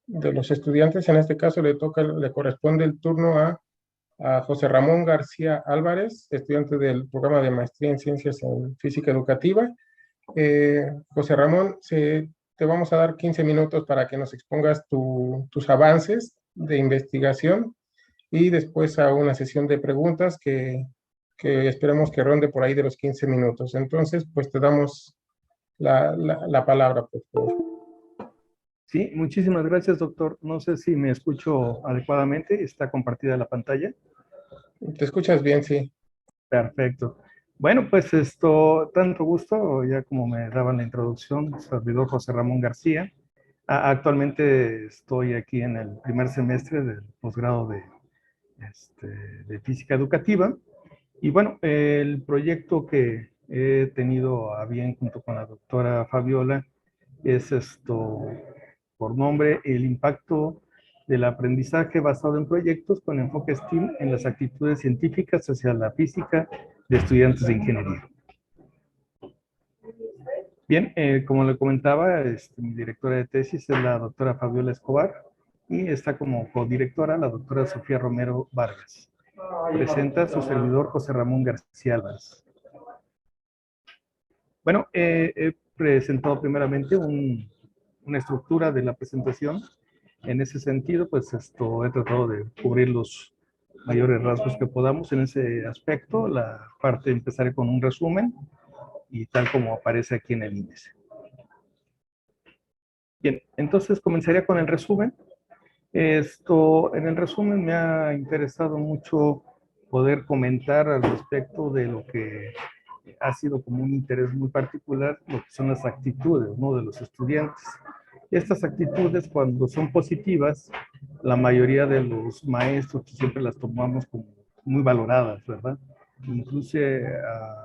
de los estudiantes. En este caso le corresponde el turno a José Ramón García Álvarez, estudiante del programa de maestría en Ciencias en Física Educativa. José Ramón, te vamos a dar 15 minutos para que nos expongas tus avances de investigación y después a una sesión de preguntas que esperemos que ronde por ahí de los 15 minutos. Entonces, pues te damos la palabra, por favor. Sí, muchísimas gracias, doctor. No sé si me escucho adecuadamente. ¿Está compartida la pantalla? ¿Te escuchas bien? Sí. Perfecto. Bueno, pues tanto gusto, ya como me daban la introducción, servidor José Ramón García. Actualmente estoy aquí en el primer semestre del posgrado este, de física educativa. Y bueno, el proyecto que he tenido a bien junto con la doctora Fabiola es por nombre, el impacto del aprendizaje basado en proyectos con enfoque STEAM en las actitudes científicas hacia la física de estudiantes de ingeniería. Bien, como le comentaba, mi directora de tesis es la doctora Fabiola Escobar y está como codirectora la doctora Sofía Romero Vargas. Presenta a su servidor José Ramón García Álvarez. Bueno, he presentado primeramente una estructura de la presentación. En ese sentido, pues he tratado de cubrir los mayores rasgos que podamos en ese aspecto. La parte empezaré con un resumen y tal como aparece aquí en el índice. Bien, entonces comenzaría con el resumen. En el resumen me ha interesado mucho poder comentar al respecto de lo que ha sido como un interés muy particular, lo que son las actitudes, ¿no?, de los estudiantes. Estas actitudes, cuando son positivas, la mayoría de los maestros siempre las tomamos como muy valoradas, ¿verdad? Incluso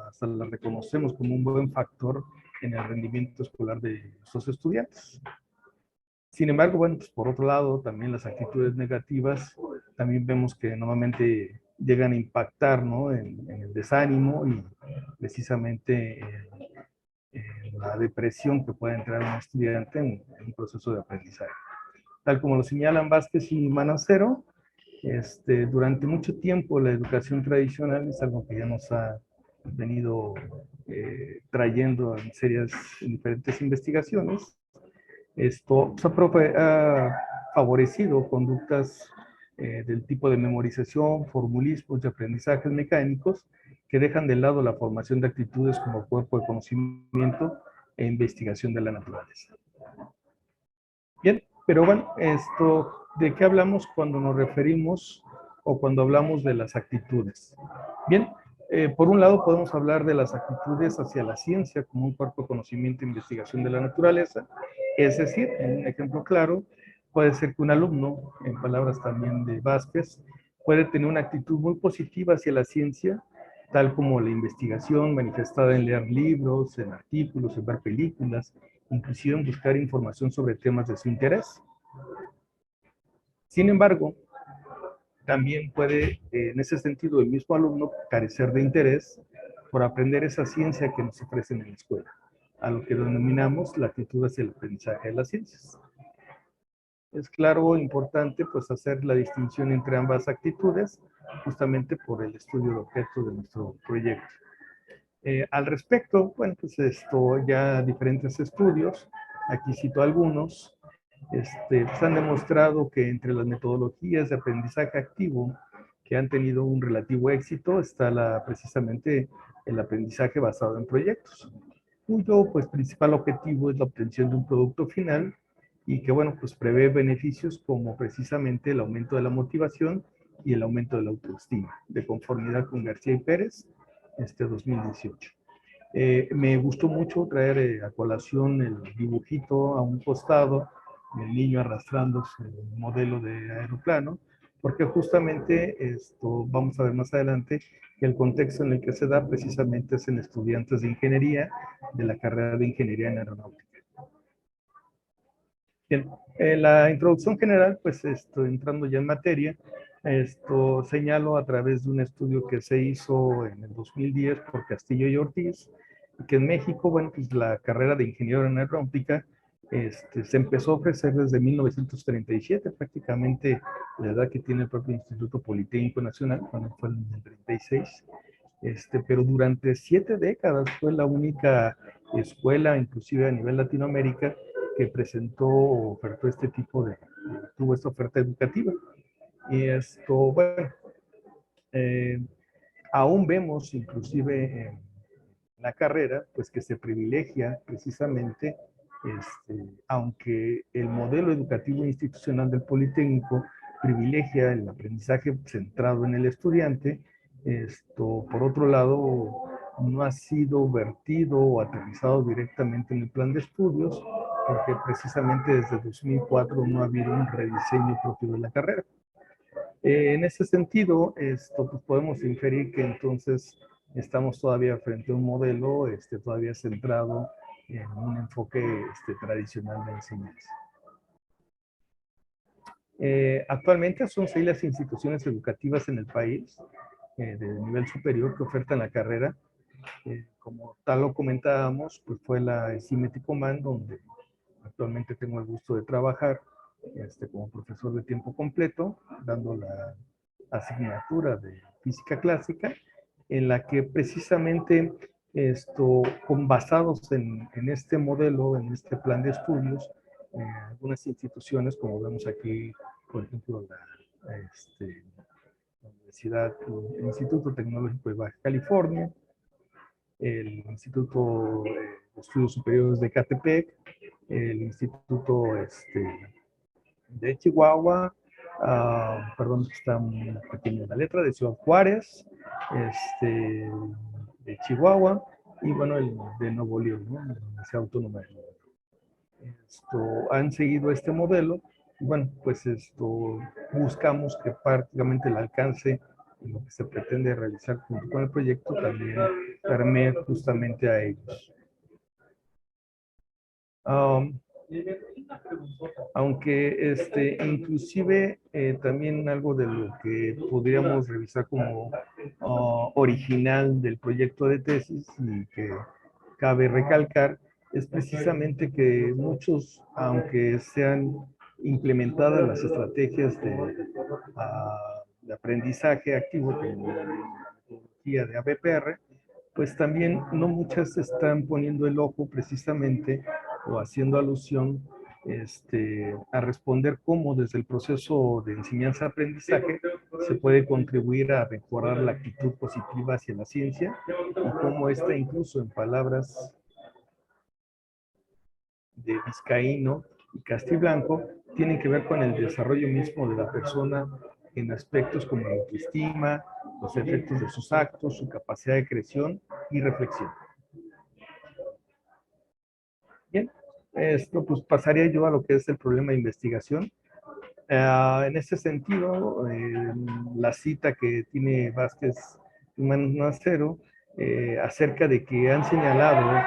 hasta las reconocemos como un buen factor en el rendimiento escolar de sus estudiantes. Sin embargo, bueno, pues por otro lado, también las actitudes negativas, también vemos que normalmente llegan a impactar, ¿no?, en el desánimo y precisamente en la depresión que puede entrar un estudiante en un proceso de aprendizaje. Tal como lo señalan Vázquez y Manacero, durante mucho tiempo la educación tradicional es algo que ya nos ha venido trayendo en diferentes investigaciones. Esto ha favorecido conductas del tipo de memorización, formulismos y aprendizajes mecánicos que dejan de lado la formación de actitudes como cuerpo de conocimiento e investigación de la naturaleza. Bien, pero bueno, ¿de qué hablamos cuando nos referimos o cuando hablamos de las actitudes? Bien, por un lado podemos hablar de las actitudes hacia la ciencia como un cuerpo de conocimiento e investigación de la naturaleza. Es decir, en un ejemplo claro, puede ser que un alumno, en palabras también de Vázquez, puede tener una actitud muy positiva hacia la ciencia, tal como la investigación manifestada en leer libros, en artículos, en ver películas, inclusive en buscar información sobre temas de su interés. Sin embargo, también puede, en ese sentido, el mismo alumno carecer de interés por aprender esa ciencia que nos ofrecen en la escuela, a lo que denominamos la actitud hacia el aprendizaje de las ciencias. Es claro, importante pues hacer la distinción entre ambas actitudes, justamente por el estudio de objeto de nuestro proyecto. Al respecto, bueno, pues ya diferentes estudios, aquí cito algunos, pues han demostrado que entre las metodologías de aprendizaje activo que han tenido un relativo éxito está precisamente el aprendizaje basado en proyectos, cuyo pues principal objetivo es la obtención de un producto final y que bueno, pues prevé beneficios como precisamente el aumento de la motivación y el aumento de la autoestima, de conformidad con García y Pérez, 2018. Me gustó mucho traer a colación el dibujito a un costado, el niño arrastrando su modelo de aeroplano, porque justamente vamos a ver más adelante que el contexto en el que se da precisamente es en estudiantes de ingeniería, de la carrera de ingeniería en aeronáutica. Bien, la introducción general, pues entrando ya en materia, señalo a través de un estudio que se hizo en el 2010 por Castillo y Ortiz, que en México, bueno, pues la carrera de ingeniero en aeronáutica Se empezó a ofrecer desde 1937, prácticamente la edad que tiene el propio Instituto Politécnico Nacional, cuando fue en el 36. Pero durante 7 décadas fue la única escuela, inclusive a nivel Latinoamérica, que presentó o ofertó este tipo tuvo esta oferta educativa. Y bueno, eh, aún vemos inclusive en la carrera, pues que se privilegia precisamente, aunque el modelo educativo institucional del Politécnico privilegia el aprendizaje centrado en el estudiante, por otro lado, no ha sido vertido o aterrizado directamente en el plan de estudios, porque precisamente desde 2004 no ha habido un rediseño propio de la carrera. En ese sentido, pues podemos inferir que entonces estamos todavía frente a un modelo todavía centrado en un enfoque tradicional de enseñanza. Actualmente son 6 las instituciones educativas en el país de nivel superior que ofertan la carrera. Como tal lo comentábamos, pues fue la CIME-Ticomán, donde actualmente tengo el gusto de trabajar como profesor de tiempo completo, dando la asignatura de física clásica, en la que precisamente basados en este modelo, en este plan de estudios, algunas instituciones, como vemos aquí, por ejemplo, la Universidad, el Instituto Tecnológico de Baja California, el Instituto de Estudios Superiores de Catepec, el Instituto de Chihuahua, perdón, está muy pequeña la letra, de Ciudad Juárez, de Chihuahua, y bueno, el de Nuevo León, ¿no? La Universidad Autónoma de Nuevo León. Han seguido este modelo, y bueno, pues buscamos que prácticamente el alcance de lo que se pretende realizar junto con el proyecto también permee justamente a ellos. Aunque inclusive también algo de lo que podríamos revisar como original del proyecto de tesis y que cabe recalcar es precisamente que muchos, aunque sean implementadas las estrategias de aprendizaje activo como la metodología de ABPR, pues también no muchas están poniendo el ojo precisamente o haciendo alusión a responder cómo desde el proceso de enseñanza-aprendizaje se puede contribuir a mejorar la actitud positiva hacia la ciencia y cómo esta incluso en palabras de Vizcaíno y Castiblanco tienen que ver con el desarrollo mismo de la persona en aspectos como la autoestima, los efectos de sus actos, su capacidad de creación y reflexión. Bien, esto pues pasaría yo a lo que es el problema de investigación. En este sentido, la cita que tiene Vázquez y Manacero acerca de que han señalado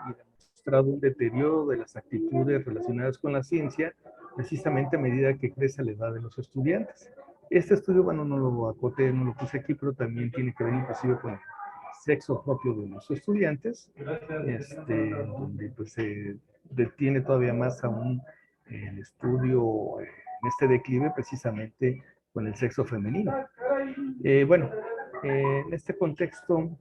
y demostrado un deterioro de las actitudes relacionadas con la ciencia, precisamente a medida que crece la edad de los estudiantes. Este estudio, bueno, no lo acoté, no lo puse aquí, pero también tiene que ver inclusive con el sexo propio de los estudiantes, donde pues se detiene todavía más aún el estudio en este declive precisamente con el sexo femenino. Bueno, en este contexto,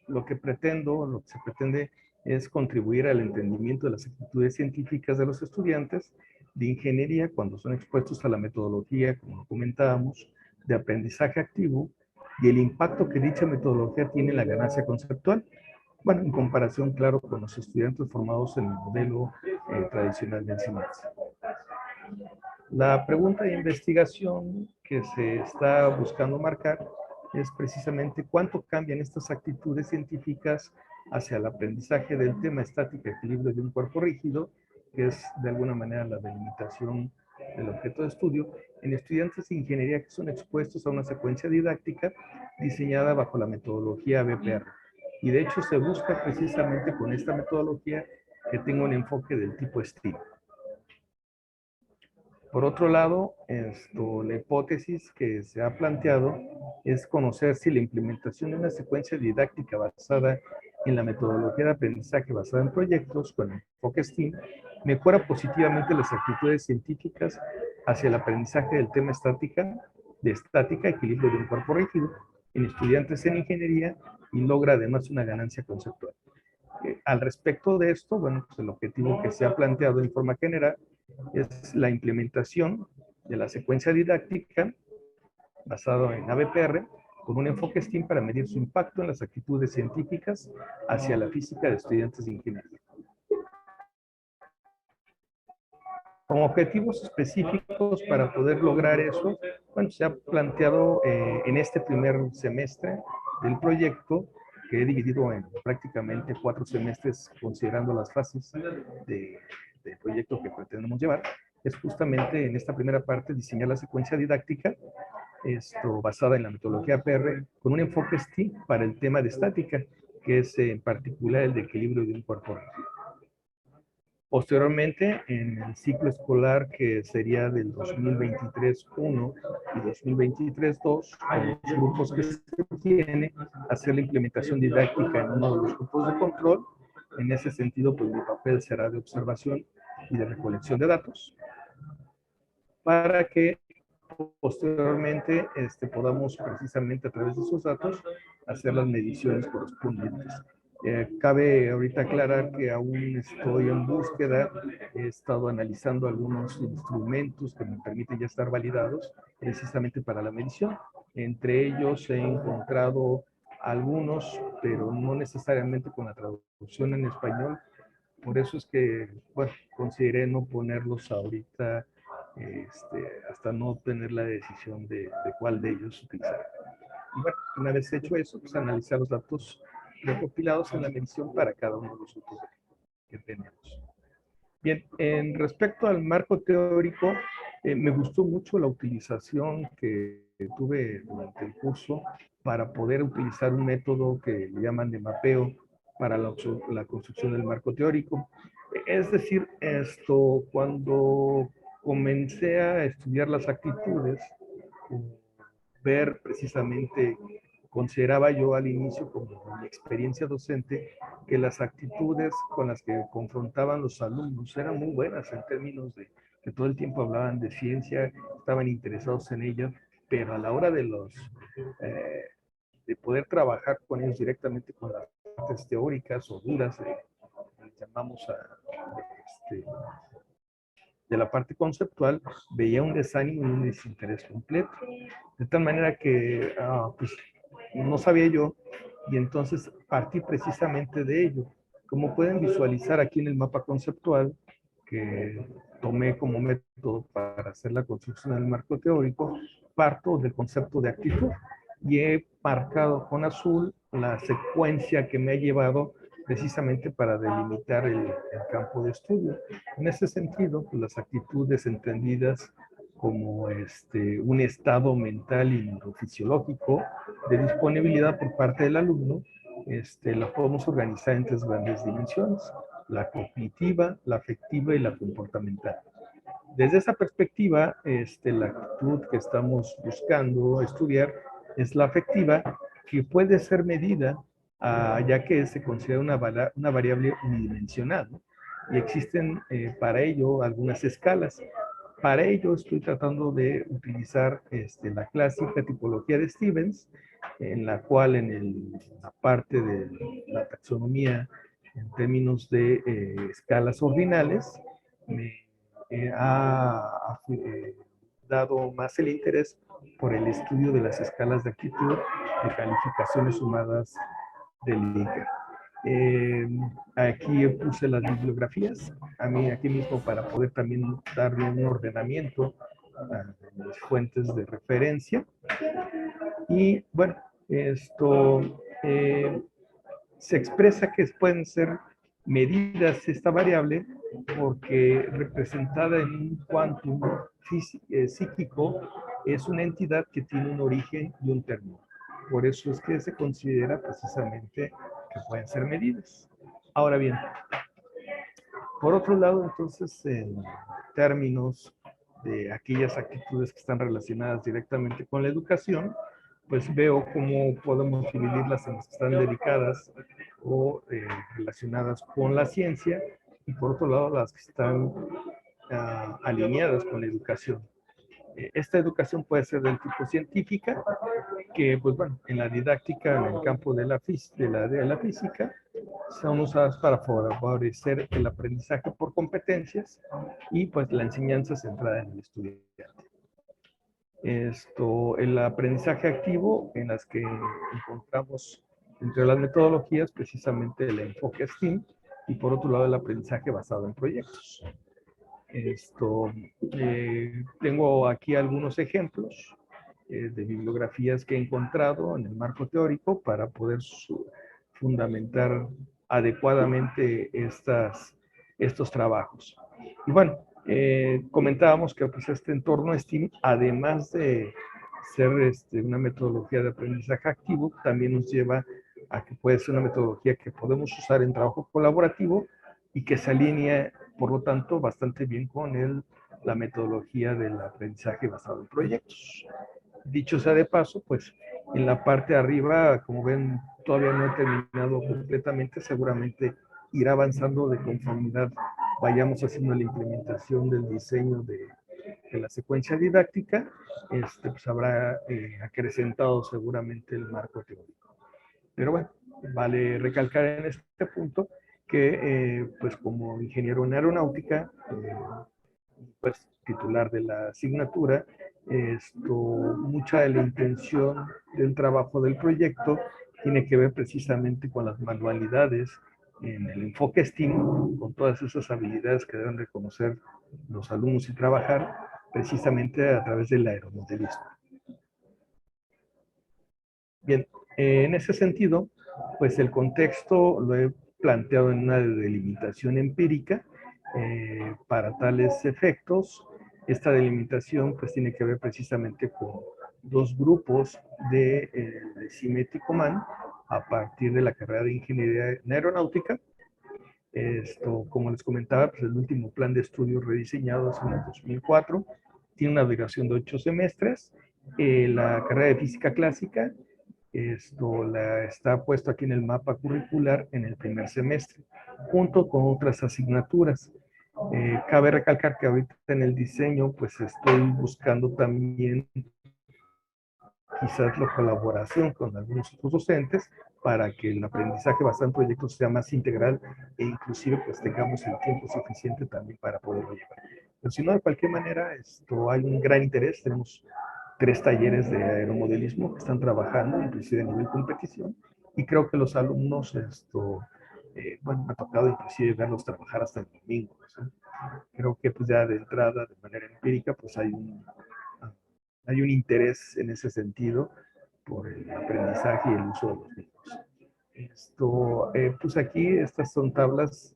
lo que se pretende es contribuir al entendimiento de las actitudes científicas de los estudiantes de ingeniería cuando son expuestos a la metodología, como lo comentábamos, de aprendizaje activo y el impacto que dicha metodología tiene en la ganancia conceptual. Bueno, en comparación, claro, con los estudiantes formados en el modelo tradicional de enseñanza. La pregunta de investigación que se está buscando marcar es precisamente cuánto cambian estas actitudes científicas hacia el aprendizaje del tema estática y equilibrio de un cuerpo rígido, que es de alguna manera la delimitación del objeto de estudio, en estudiantes de ingeniería que son expuestos a una secuencia didáctica diseñada bajo la metodología BPR. Y de hecho se busca precisamente con esta metodología que tenga un enfoque del tipo STEAM. Por otro lado, la hipótesis que se ha planteado es conocer si la implementación de una secuencia didáctica basada en la metodología de aprendizaje basada en proyectos con enfoque STEAM mejora positivamente las actitudes científicas hacia el aprendizaje del tema estática, equilibrio de un cuerpo rígido, en estudiantes en ingeniería y logra además una ganancia conceptual. Al respecto de esto, bueno, pues el objetivo que se ha planteado en forma general es la implementación de la secuencia didáctica basado en ABPR con un enfoque STEAM para medir su impacto en las actitudes científicas hacia la física de estudiantes de ingeniería. Como objetivos específicos para poder lograr eso, bueno, se ha planteado en este primer semestre del proyecto, que he dividido en prácticamente 4 semestres considerando las fases del proyecto que pretendemos llevar, es justamente en esta primera parte diseñar la secuencia didáctica basada en la metodología PR con un enfoque STEAM para el tema de estática, que es en particular el de equilibrio de un cuerpo rígido. Posteriormente, en el ciclo escolar que sería del 2023-1 y 2023-2, con los grupos que se tiene, hacer la implementación didáctica en uno de los grupos de control. En ese sentido, pues mi papel será de observación y de recolección de datos para que posteriormente podamos precisamente a través de esos datos hacer las mediciones correspondientes. Cabe ahorita aclarar que aún estoy en búsqueda, he estado analizando algunos instrumentos que me permiten ya estar validados precisamente para la medición. Entre ellos he encontrado algunos, pero no necesariamente con la traducción en español. Por eso es que, bueno, consideré no ponerlos ahorita hasta no tener la decisión de cuál de ellos utilizar. Y bueno, una vez hecho eso, pues analizar los datos recopilados en la medición para cada uno de los grupos que tenemos. Bien, en respecto al marco teórico, me gustó mucho la utilización que tuve durante el curso para poder utilizar un método que le llaman de mapeo para la construcción del marco teórico. Es decir, cuando comencé a estudiar las actitudes, ver precisamente, consideraba yo al inicio como mi experiencia docente, que las actitudes con las que confrontaban los alumnos eran muy buenas en términos de que todo el tiempo hablaban de ciencia, estaban interesados en ella, pero a la hora de poder trabajar con ellos directamente con las partes teóricas o duras, llamamos de la parte conceptual, veía un desánimo y un desinterés completo. De tal manera que pues, no sabía yo, y entonces partí precisamente de ello. Como pueden visualizar aquí en el mapa conceptual, que tomé como método para hacer la construcción del marco teórico, parto del concepto de actitud y he marcado con azul la secuencia que me ha llevado precisamente para delimitar el campo de estudio. En ese sentido, pues, las actitudes entendidas como un estado mental y neurofisiológico de disponibilidad por parte del alumno, la podemos organizar en 3 grandes dimensiones: la cognitiva, la afectiva y la comportamental. Desde esa perspectiva, la actitud que estamos buscando estudiar es la afectiva, que puede ser medida, ya que se considera una variable unidimensional, ¿no? Y existen para ello algunas escalas. Para ello estoy tratando de utilizar la clásica tipología de Stevens, en la cual la parte de la taxonomía en términos de escalas ordinales me ha dado más el interés por el estudio de las escalas de actitud de calificaciones sumadas del INCA. Aquí puse las bibliografías, a mí aquí mismo para poder también darle un ordenamiento a mis fuentes de referencia. Y bueno, se expresa que pueden ser medidas esta variable porque representada en un quantum psíquico es una entidad que tiene un origen y un término. Por eso es que se considera precisamente que pueden ser medidas. Ahora bien, por otro lado, entonces, en términos de aquellas actitudes que están relacionadas directamente con la educación, pues veo cómo podemos dividirlas en las que están dedicadas o relacionadas con la ciencia, y por otro lado las que están alineadas con la educación. Esta educación puede ser del tipo científica, que pues bueno, en la didáctica, en el campo de la física, son usadas para favorecer el aprendizaje por competencias y pues la enseñanza centrada en el estudiante. El aprendizaje activo, en las que encontramos entre las metodologías precisamente el enfoque STEAM, y por otro lado el aprendizaje basado en proyectos. Tengo aquí algunos ejemplos de bibliografías que he encontrado en el marco teórico para poder fundamentar adecuadamente estos trabajos. Y bueno, comentábamos que pues, este entorno STEAM, además de ser una metodología de aprendizaje activo, también nos lleva a que puede ser una metodología que podemos usar en trabajo colaborativo y que se alinea, por lo tanto, bastante bien con la metodología del aprendizaje basado en proyectos. Dicho sea de paso, pues en la parte de arriba, como ven, todavía no he terminado completamente, seguramente irá avanzando de conformidad vayamos haciendo la implementación del diseño de la secuencia didáctica, pues habrá acrecentado seguramente el marco teórico. Pero bueno, vale recalcar en este punto que pues como ingeniero en aeronáutica, pues titular de la asignatura, mucha de la intención del trabajo del proyecto tiene que ver precisamente con las manualidades en el enfoque STEAM, con todas esas habilidades que deben reconocer los alumnos y trabajar precisamente a través del aeromodelismo. Bien, en ese sentido, pues el contexto lo he planteado en una delimitación empírica para tales efectos. Esta delimitación pues tiene que ver precisamente con dos grupos de Cimético-Man a partir de la carrera de Ingeniería en Aeronáutica. Como les comentaba, pues el último plan de estudios rediseñado es en el 2004, tiene una duración de 8 semestres. La carrera de Física Clásica está puesto aquí en el mapa curricular en el primer semestre, junto con otras asignaturas. Cabe recalcar que ahorita en el diseño, pues estoy buscando también quizás la colaboración con algunos otros docentes para que el aprendizaje basado en proyectos sea más integral e inclusive pues tengamos el tiempo suficiente también para poderlo llevar. Pero si no, de cualquier manera, hay un gran interés. Tenemos 3 talleres de aeromodelismo que están trabajando, inclusive a nivel competición, y creo que los alumnos, bueno, me ha tocado inclusive verlos trabajar hasta el domingo, ¿sí? Creo que pues ya de entrada, de manera empírica, pues hay un interés en ese sentido por el aprendizaje y el uso de los mismos. Pues aquí estas son tablas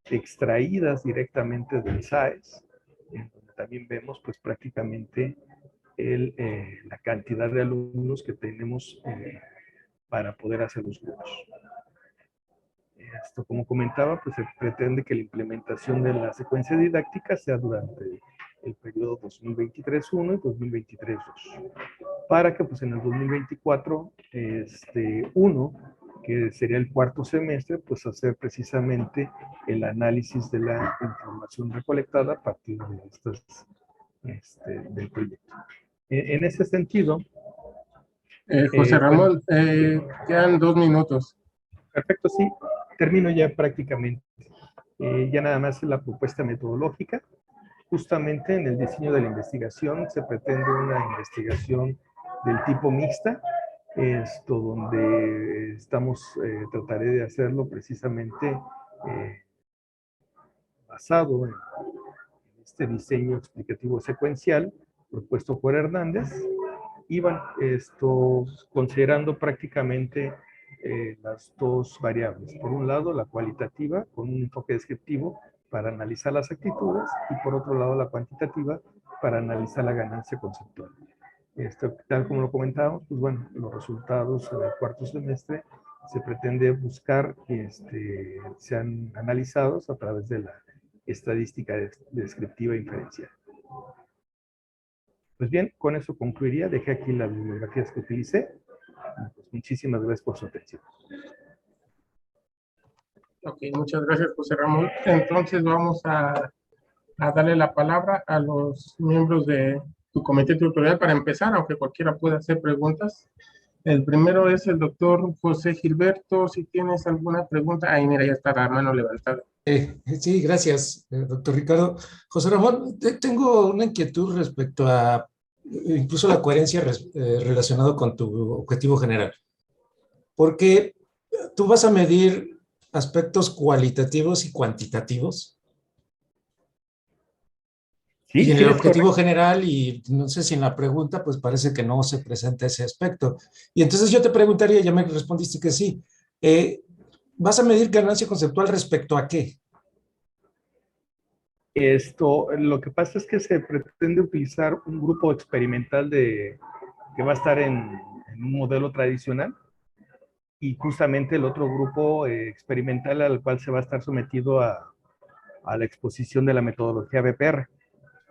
extraídas directamente del SAES, en donde también vemos pues prácticamente la cantidad de alumnos que tenemos para poder hacer los grupos. Como comentaba, pues se pretende que la implementación de la secuencia didáctica sea durante el periodo 2023-1 y 2023-2, para que pues en el 2024, que sería el cuarto semestre, pues hacer precisamente el análisis de la información recolectada a partir de del proyecto. En ese sentido, José bueno, Ramón, quedan 2 minutos. perfecto, sí, termino ya prácticamente. Ya nada más la propuesta metodológica. Justamente en el diseño de la investigación se pretende una investigación del tipo mixta, donde trataré de hacerlo precisamente basado en este diseño explicativo secuencial propuesto por Hernández, y bueno, considerando prácticamente las dos variables. Por un lado, la cualitativa, con un enfoque descriptivo para analizar las actitudes, y por otro lado, la cuantitativa para analizar la ganancia conceptual. Tal como lo comentábamos, pues bueno, los resultados del cuarto semestre se pretende buscar que sean analizados a través de la estadística descriptiva e inferencial. Pues bien, con eso concluiría. Dejé aquí las bibliografías que utilicé. Pues muchísimas gracias por su atención. Ok, muchas gracias, José Ramón. Entonces vamos a darle la palabra a los miembros de tu comité tutorial para empezar, aunque cualquiera pueda hacer preguntas. El primero es el doctor José Gilberto. Si tienes alguna pregunta, ahí mira, ya está la mano levantada. Sí, gracias, doctor Ricardo. José Ramón, tengo una inquietud respecto a incluso la coherencia relacionado con tu objetivo general, porque tú vas a medir aspectos cualitativos y cuantitativos, Sí, y en sí, el es correcto. objetivo general, y no sé si en la pregunta, pues parece que no se presenta ese aspecto. Y entonces yo te preguntaría, ya me respondiste que sí, ¿vas a medir ganancia conceptual respecto a qué? Lo que pasa es que se pretende utilizar un grupo experimental que va a estar en un modelo tradicional y justamente el otro grupo experimental al cual se va a estar sometido a la exposición de la metodología BPR.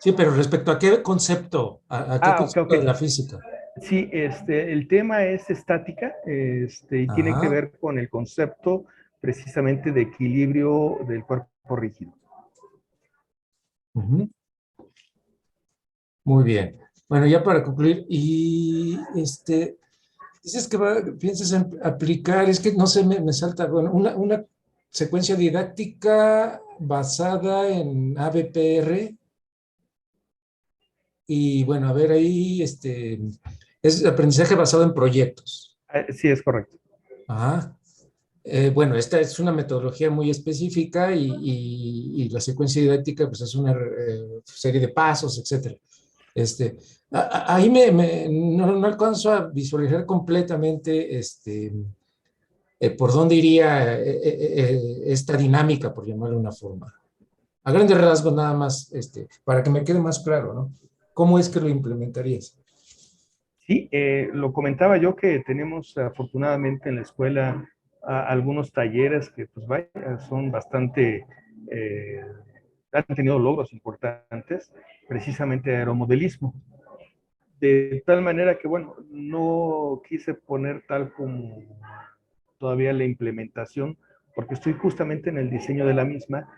Sí, pero respecto a qué concepto, a qué Ok, ok. concepto de la física. Sí, el tema es estática y tiene que Ajá. ver con el concepto precisamente de equilibrio del cuerpo rígido. Ujú. Muy bien. Bueno, ya para concluir, y dices que piensas en aplicar, es que no sé, me salta, bueno, una secuencia didáctica basada en ABPR, y bueno, a ver ahí, es aprendizaje basado en proyectos. Sí, es correcto. Ajá. Bueno, esta es una metodología muy específica y la secuencia didáctica pues es una serie de pasos, etcétera. Ahí no alcanzo a visualizar completamente por dónde iría esta dinámica, por llamarlo de una forma. A grandes rasgos nada más, para que me quede más claro, ¿no? ¿Cómo es que lo implementarías? Sí, lo comentaba yo que tenemos afortunadamente en la escuela algunos talleres que pues vaya, son bastante, eh, han tenido logros importantes, precisamente aeromodelismo. De tal manera que, bueno, no quise poner tal como todavía la implementación, porque estoy justamente en el diseño de la misma,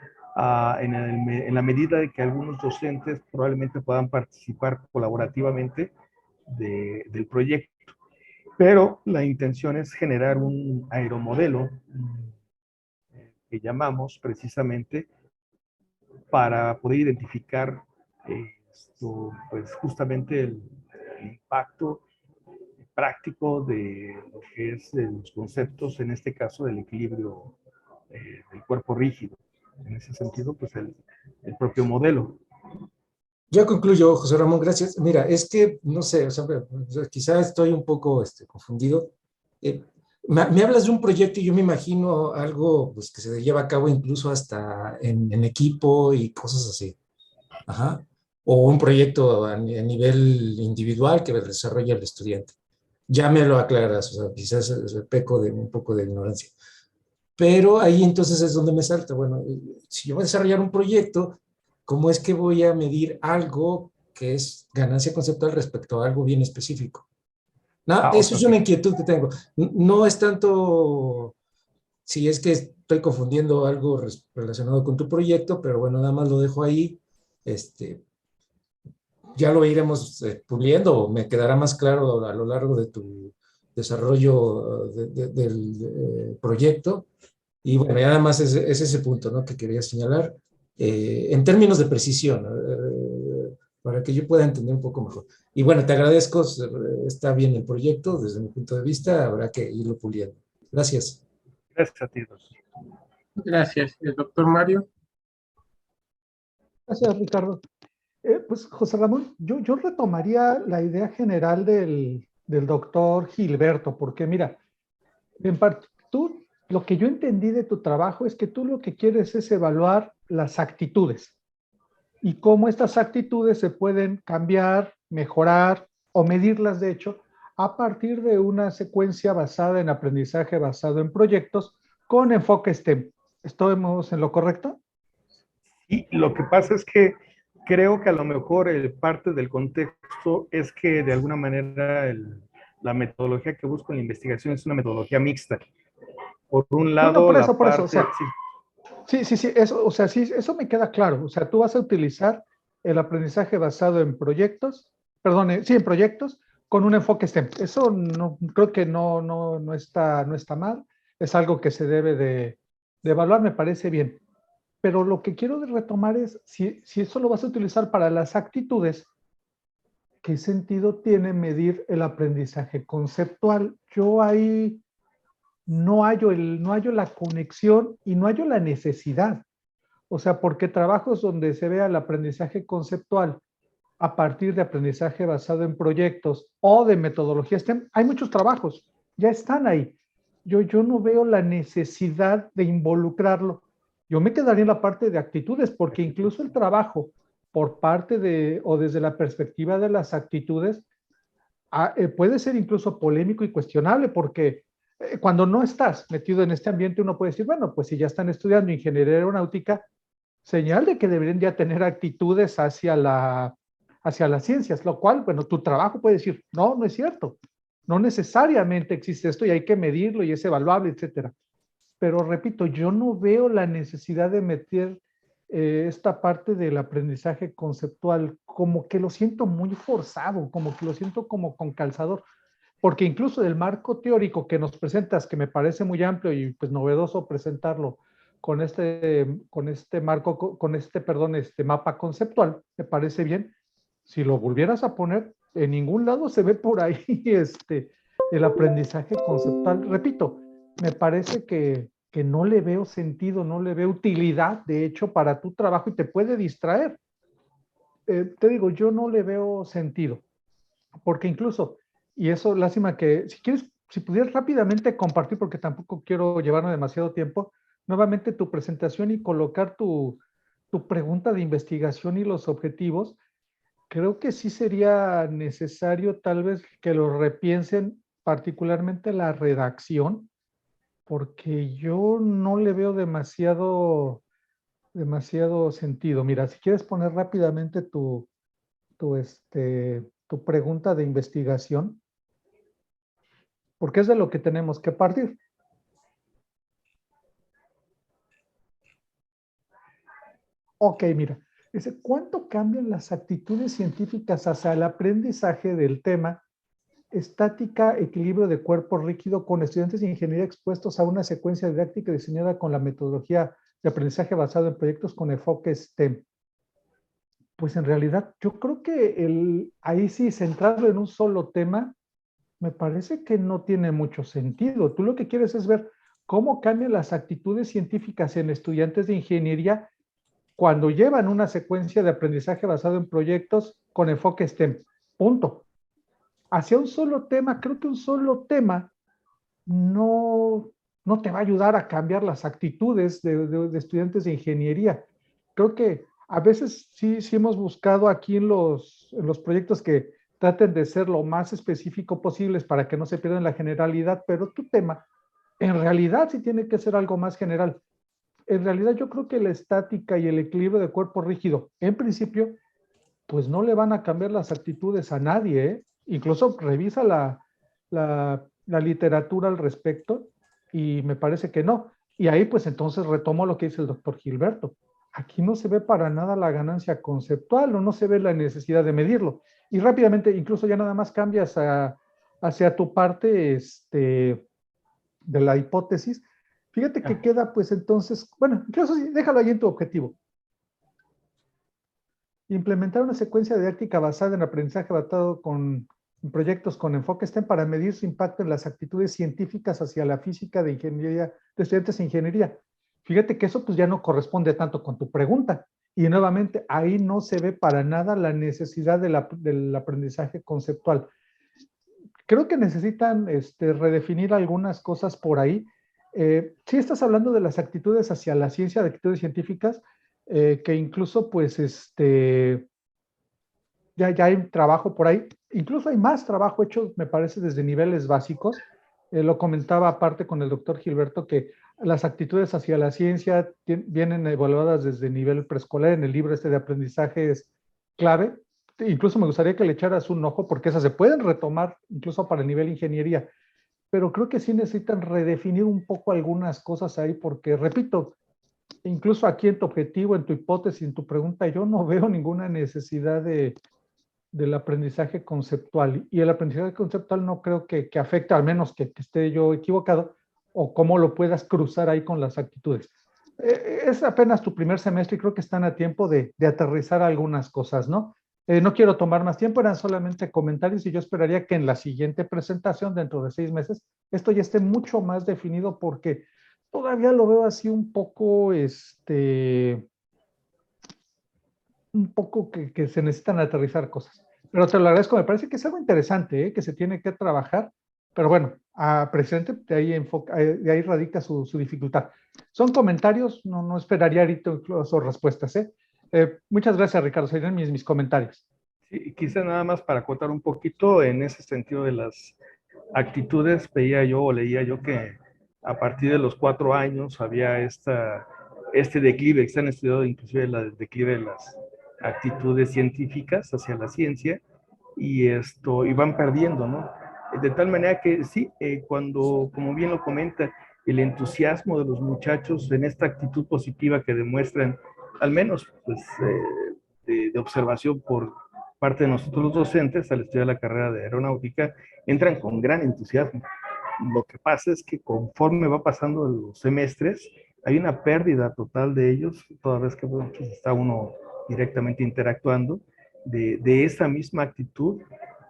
en la medida de que algunos docentes probablemente puedan participar colaborativamente del proyecto. Pero la intención es generar un aeromodelo que llamamos precisamente para poder identificar pues justamente el impacto práctico de lo que es los conceptos, en este caso del equilibrio del cuerpo rígido. En ese sentido, pues el propio modelo. Yo concluyo, José Ramón, gracias. Mira, es que, no sé, o sea, quizá estoy un poco confundido. Eh, me hablas de un proyecto y yo me imagino algo pues, que se lleva a cabo incluso hasta en equipo y cosas así. Ajá. O un proyecto a nivel individual que desarrolla el estudiante. Ya me lo aclaras, o sea, quizás peco de un poco de ignorancia. Pero ahí entonces es donde me salta. Bueno, si yo voy a desarrollar un proyecto, ¿cómo es que voy a medir algo que es ganancia conceptual respecto a algo bien específico? No, Ah, ok, eso es ok. una inquietud que tengo. No es tanto si es que estoy confundiendo algo relacionado con tu proyecto, pero bueno, nada más lo dejo ahí. Ya lo iremos puliendo, o me quedará más claro a lo largo de tu desarrollo del proyecto. Y bueno, ya nada más es ese punto, ¿no? Que quería señalar en términos de precisión, para que yo pueda entender un poco mejor. Y bueno, te agradezco, está bien el proyecto, desde mi punto de vista, habrá que irlo puliendo. Gracias. Gracias a ti, Dos. Gracias. El doctor Mario. Gracias, Ricardo. Pues José Ramón, yo retomaría la idea general del doctor Gilberto, porque mira, en parte, tú, lo que yo entendí de tu trabajo es que tú lo que quieres es evaluar las actitudes y cómo estas actitudes se pueden cambiar, mejorar o medirlas, de hecho, a partir de una secuencia basada en aprendizaje basado en proyectos con enfoque STEM. ¿Estamos en lo correcto? Y lo que pasa es que creo que a lo mejor parte del contexto es que de alguna manera la metodología que busco en la investigación es una metodología mixta. Por un No, no, lado, por la eso, por eso. O parte, sea, sí. Sí, eso, o sea, sí, eso me queda claro. O sea, tú vas a utilizar el aprendizaje basado en proyectos, perdón, sí, en proyectos, con un enfoque STEM. Eso no, creo que no está mal, es algo que se debe de evaluar, me parece bien. Pero lo que quiero retomar es, si eso lo vas a utilizar para las actitudes, ¿qué sentido tiene medir el aprendizaje conceptual? Yo ahí no hallo la conexión y no hallo la necesidad. O sea, porque trabajos donde se vea el aprendizaje conceptual a partir de aprendizaje basado en proyectos o de metodologías STEM, hay muchos trabajos, ya están ahí. Yo no veo la necesidad de involucrarlo. Yo me quedaría en la parte de actitudes, porque incluso el trabajo por parte de o desde la perspectiva de las actitudes puede ser incluso polémico y cuestionable, porque cuando no estás metido en este ambiente uno puede decir, bueno, pues si ya están estudiando ingeniería aeronáutica, señal de que deberían ya tener actitudes hacia las ciencias, lo cual, bueno, tu trabajo puede decir, no, no es cierto, no necesariamente existe esto y hay que medirlo y es evaluable, etcétera. Pero repito, yo no veo la necesidad de meter esta parte del aprendizaje conceptual, como que lo siento muy forzado, como que lo siento como con calzador, porque incluso el marco teórico que nos presentas, que me parece muy amplio y pues novedoso presentarlo con este marco, con este, perdón, este mapa conceptual, me parece bien. Si lo volvieras a poner, en ningún lado se ve por ahí el aprendizaje conceptual. Repito, me parece que no le veo sentido, no le veo utilidad, de hecho, para tu trabajo y te puede distraer. Te digo, yo no le veo sentido, porque incluso, y eso, lástima que, si quieres, si pudieras rápidamente compartir, porque tampoco quiero llevarme demasiado tiempo, nuevamente tu presentación y colocar tu pregunta de investigación y los objetivos, creo que sí sería necesario tal vez que lo repiensen, particularmente la redacción, porque yo no le veo demasiado sentido. Mira, si quieres poner rápidamente tu pregunta de investigación, porque es de lo que tenemos que partir. Ok, mira, dice, ¿cuánto cambian las actitudes científicas hacia el aprendizaje del tema estática, equilibrio de cuerpo rígido con estudiantes de ingeniería expuestos a una secuencia didáctica diseñada con la metodología de aprendizaje basado en proyectos con enfoque STEM? Pues en realidad yo creo que ahí sí centrarlo en un solo tema me parece que no tiene mucho sentido. Tú lo que quieres es ver cómo cambian las actitudes científicas en estudiantes de ingeniería cuando llevan una secuencia de aprendizaje basado en proyectos con enfoque STEM. Punto. Hacia un solo tema, creo que un solo tema no, no te va a ayudar a cambiar las actitudes de estudiantes de ingeniería. Creo que a veces sí hemos buscado aquí en los proyectos que traten de ser lo más específico posibles para que no se pierdan la generalidad, pero tu tema en realidad sí tiene que ser algo más general. En realidad yo creo que la estática y el equilibrio de cuerpo rígido, en principio, pues no le van a cambiar las actitudes a nadie, ¿eh? Incluso revisa la literatura al respecto y me parece que no. Y ahí pues entonces retomo lo que dice el doctor Gilberto. Aquí no se ve para nada la ganancia conceptual o no se ve la necesidad de medirlo. Y rápidamente, incluso ya nada más cambias hacia tu parte de la hipótesis. Fíjate que queda pues entonces, bueno, incluso déjalo ahí en tu objetivo. Implementar una secuencia didáctica basada en aprendizaje basado con proyectos con enfoque STEM para medir su impacto en las actitudes científicas hacia la física de ingeniería, de estudiantes de ingeniería. Fíjate que eso pues ya no corresponde tanto con tu pregunta. Y nuevamente, ahí no se ve para nada la necesidad del aprendizaje conceptual. Creo que necesitan redefinir algunas cosas por ahí. Sí estás hablando de las actitudes hacia la ciencia, de actitudes científicas, que incluso pues ya hay trabajo por ahí, incluso hay más trabajo hecho, me parece, desde niveles básicos. Lo comentaba aparte con el doctor Gilberto, que las actitudes hacia la ciencia vienen evaluadas desde nivel preescolar, en el libro de aprendizaje es clave. Incluso me gustaría que le echaras un ojo, porque esas se pueden retomar incluso para el nivel ingeniería, pero creo que sí necesitan redefinir un poco algunas cosas ahí, porque repito, incluso aquí en tu objetivo, en tu hipótesis, en tu pregunta, yo no veo ninguna necesidad del aprendizaje conceptual. Y el aprendizaje conceptual no creo que afecte, al menos que esté yo equivocado, o cómo lo puedas cruzar ahí con las actitudes. Es apenas tu primer semestre y creo que están a tiempo de aterrizar algunas cosas, ¿no? No quiero tomar más tiempo, eran solamente comentarios y yo esperaría que en la siguiente presentación, dentro de 6 meses, esto ya esté mucho más definido porque todavía lo veo así un poco, que se necesitan aterrizar cosas. Pero te lo agradezco, me parece que es algo interesante, que se tiene que trabajar, pero bueno, presidente, de ahí radica su dificultad. Son comentarios, no esperaría ahorita incluso respuestas. Muchas gracias, Ricardo, serían mis comentarios. Sí, quizá nada más para acotar un poquito en ese sentido de las actitudes, veía yo o leía yo que a partir de los 4 años había este declive, que se han estudiado inclusive el declive de las actitudes científicas hacia la ciencia, y van perdiendo, ¿no? De tal manera que sí, cuando, como bien lo comenta, el entusiasmo de los muchachos en esta actitud positiva que demuestran, al menos pues, de observación por parte de nosotros los docentes al estudiar la carrera de aeronáutica, entran con gran entusiasmo. Lo que pasa es que conforme va pasando los semestres, hay una pérdida total de ellos, toda vez que pues, está uno directamente interactuando, de esa misma actitud,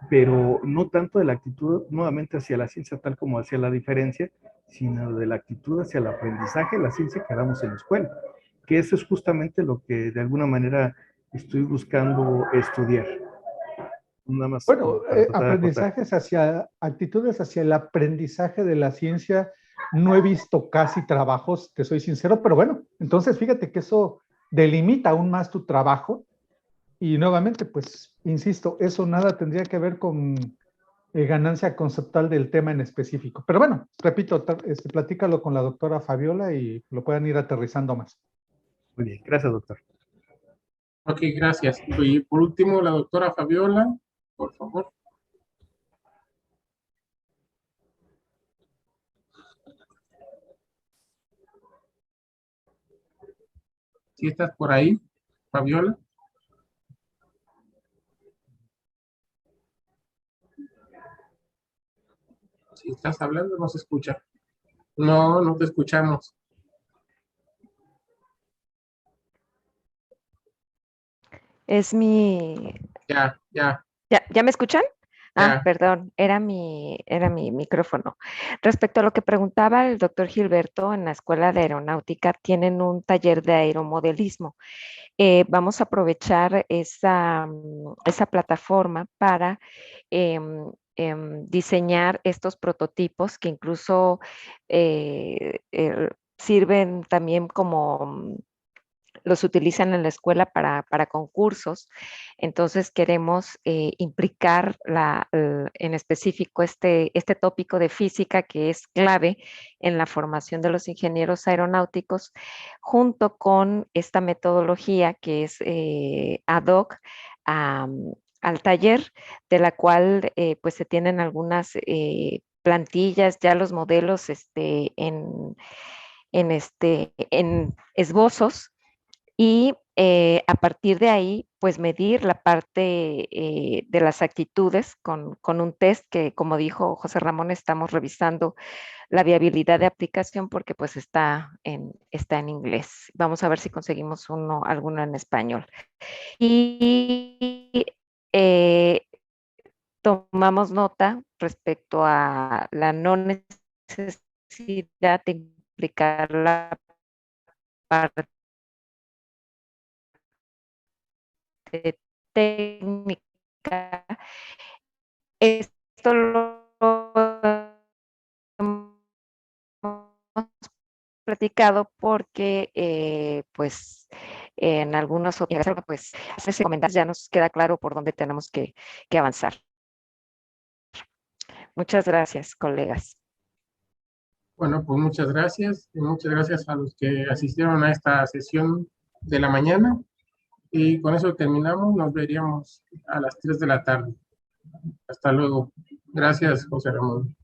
pero no tanto de la actitud nuevamente hacia la ciencia tal como hacia la diferencia, sino de la actitud hacia el aprendizaje de la ciencia que damos en la escuela, que eso es justamente lo que de alguna manera estoy buscando estudiar. Nada más Bueno, para tratar de actitudes hacia el aprendizaje de la ciencia, no he visto casi trabajos, te soy sincero, pero bueno, entonces fíjate que eso delimita aún más tu trabajo y nuevamente, pues, insisto, eso nada tendría que ver con ganancia conceptual del tema en específico. Pero bueno, repito, platícalo con la doctora Fabiola y lo puedan ir aterrizando más. Muy bien, gracias, doctor. Ok, gracias. Y por último, la doctora Fabiola, por favor. ¿Sí estás por ahí, Fabiola? Si estás hablando, no se escucha. No, no te escuchamos. Es mi... Ya, ya, ¿Ya me escuchan? Ah, ya. perdón, era mi micrófono. Respecto a lo que preguntaba el doctor Gilberto, en la Escuela de Aeronáutica tienen un taller de aeromodelismo. Vamos a aprovechar esa plataforma para diseñar estos prototipos que incluso sirven también como los utilizan en la escuela para concursos. Entonces queremos implicar en específico este tópico de física que es clave en la formación de los ingenieros aeronáuticos, junto con esta metodología que es ad hoc al taller, de la cual pues se tienen algunas plantillas, ya los modelos en esbozos y a partir de ahí, pues medir la parte de las actitudes con un test que, como dijo José Ramón, estamos revisando la viabilidad de aplicación porque pues está en inglés. Vamos a ver si conseguimos alguno en español. Y tomamos nota respecto a la no necesidad de implicar la parte técnica. Esto lo hemos platicado porque, pues, en algunas ocasiones, pues, ese comentario ya nos queda claro por dónde tenemos que avanzar. Muchas gracias, colegas. Bueno, pues muchas gracias. Y muchas gracias a los que asistieron a esta sesión de la mañana. Y con eso terminamos. Nos veríamos a las 3 de la tarde. Hasta luego. Gracias, José Ramón.